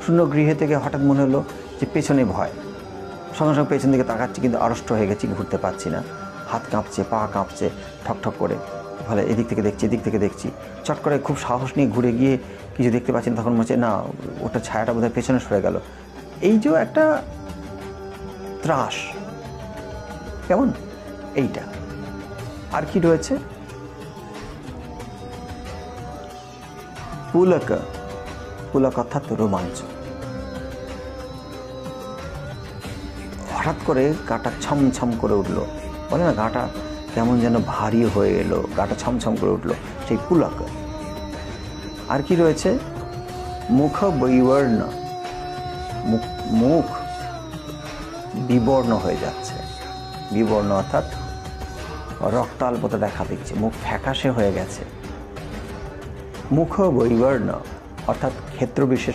শূন্য গৃহে থেকে হঠাৎ মনে হলো যে পেছনে ভয়, সঙ্গে সঙ্গে পেছন দিকে তাকাচ্ছি, কিন্তু আড়ষ্ট হয়ে গেছি, ঘুরতে পারছি না, হাত কাঁপছে, পা কাঁপছে ঠকঠক করে। ফলে এদিক থেকে দেখছি, চট করে খুব সাহস নিয়ে ঘুরে গিয়ে কিছু দেখতে পাচ্ছি না, তখন মনে হচ্ছে না ওটা ছায়াটা বোধহয় পেছনে সরে গেল। এই যে একটা ত্রাস, কেমন এইটা। আর কি রয়েছে, পুলক অর্থাৎ রোমাঞ্চ। হঠাৎ করে গাটা ছমছম করে উঠলো, বলে না গাটা কেমন যেন ভারী হয়ে এলো, গাটা ছমছম করে উঠলো, সেই পুলক। আর কি রয়েছে, মুখ বৈবর্ণ, মুখ বিবর্ণ হয়ে যাচ্ছে। বিবর্ণ অর্থাৎ রক্তাল্পতা দেখা দিচ্ছে, মুখ ফ্যাকাশে হয়ে গেছে। মুখ বৈবর্ণ অর্থাৎ ক্ষেত্রবিশেষ